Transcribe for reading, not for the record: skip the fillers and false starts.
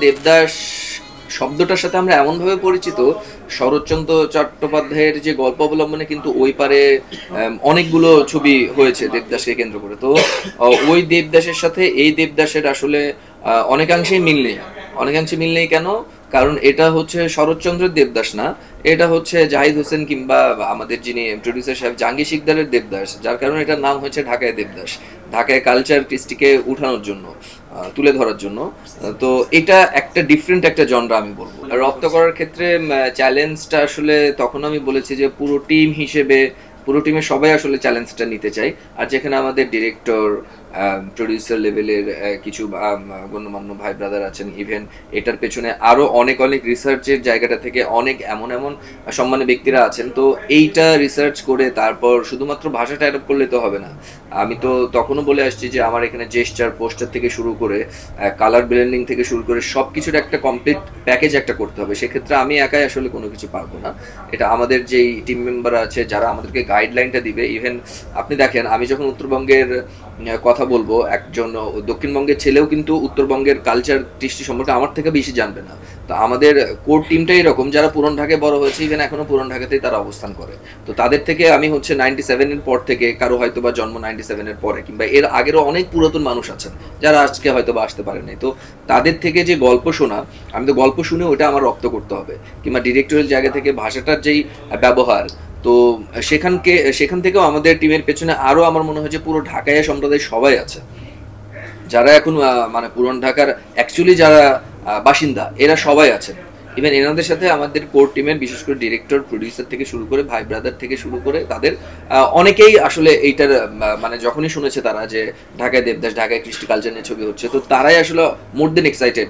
দেবদাস শব্দটার সাথে আমরা এমনভাবে পরিচিত, শরৎচন্দ্র চট্টোপাধ্যায়ের যে গল্প অবলম্বনে কিন্তু ওই পারে অনেকগুলো ছবি হয়েছে দেবদাসকে কেন্দ্র করে। তো ওই দেবদাসের সাথে এই দেবদাসের আসলে অনেকাংশেই মিল নেই। অনেকাংশে মিল নেই কেন? কারণ এটা হচ্ছে শরৎচন্দ্রের দেবদাস না, এটা হচ্ছে জাহিদ হোসেন কিংবা আমাদের যিনি প্রডিউসার সাহেব জাহাঙ্গীর শিকদারের দেবদাস, যার কারণে এটার নাম হয়েছে ঢাকায় দেবদাস, ঢাকায় কালচার কৃষ্টিকে উঠানোর জন্য, তুলে ধরার জন্য। তো এটা একটা ডিফারেন্ট একটা জনরা আমি বলবো। রপ্ত করার ক্ষেত্রে চ্যালেঞ্জটা আসলে তখন আমি বলেছি যে পুরো টিম হিসেবে, পুরো টিমের সবাই আসলে চ্যালেঞ্জটা নিতে চাই। আর যেখানে আমাদের ডিরেক্টর, প্রডিউসার লেভেলের কিছু গণ্যমান্য ভাই ব্রাদার আছেন, ইভেন এটার পেছনে আরও অনেক অনেক রিসার্চের জায়গাটা থেকে অনেক এমন এমন সম্মানী ব্যক্তিরা আছেন। তো এইটা রিসার্চ করে তারপর শুধুমাত্র ভাষাটা অ্যাডপ্ট করলে তো হবে না। আমি তো তখনও বলে আসছি যে আমার এখানে জেস্টার, পোস্টার থেকে শুরু করে কালার ব্লেন্ডিং থেকে শুরু করে সব কিছুর একটা কমপ্লিট প্যাকেজ একটা করতে হবে। সেক্ষেত্রে আমি একাই আসলে কোনো কিছু পারবো না। এটা আমাদের যেই টিম মেম্বার আছে যারা আমাদেরকে গাইডলাইনটা দিবে। ইভেন আপনি দেখেন, আমি যখন উত্তরবঙ্গের কথা বলবো, একজন দক্ষিণবঙ্গের ছেলেও কিন্তু উত্তরবঙ্গের কালচার কৃষ্টি সম্পর্কে আমার থেকে বেশি জানবে না। তো আমাদের কোর টিমটাই এরকম, যারা পুরন ঢাকায় বড় হয়েছে, ইভেন এখনো পুরন ঢাকাতেই তারা অবস্থান করে। তো তাদের থেকে আমি হচ্ছে 97-এর পর থেকে, কারো হয়তো বা জন্ম 97-এর পরে কিংবা এর আগেরও অনেক পুরাতন মানুষ আছেন যারা আজকে হয়তো বা আসতে পারেনি। তো তাদের থেকে যে গল্প শোনা, আমি তো গল্প শুনে ওটা আমার রপ্ত করতে হবে, কিংবা ডিরেক্টরের জায়গা থেকে ভাষাটার যেই ব্যবহার। তো সেখান থেকেও আমাদের টিমের পেছনে আরও আমার মনে হয় যে পুরো ঢাকায় সম্প্রদায় সবাই আছে, যারা এখন মানে পুরান ঢাকার অ্যাকচুয়ালি যারা বাসিন্দা, এরা সবাই আছেন। ইভেন এনাদের সাথে আমাদের কোর টিমের বিশেষ করে ডিরেক্টর, প্রডিউসার থেকে শুরু করে ভাই ব্রাদার থেকে শুরু করে তাদের অনেকেই আসলে এইটার মানে যখনই শুনেছে তারা যে ঢাকায় দেবদাস, ঢাকায় কৃষ্টি কালচার নিয়ে ছবি হচ্ছে, তো তারাই আসলে মোর দেন এক্সাইটেড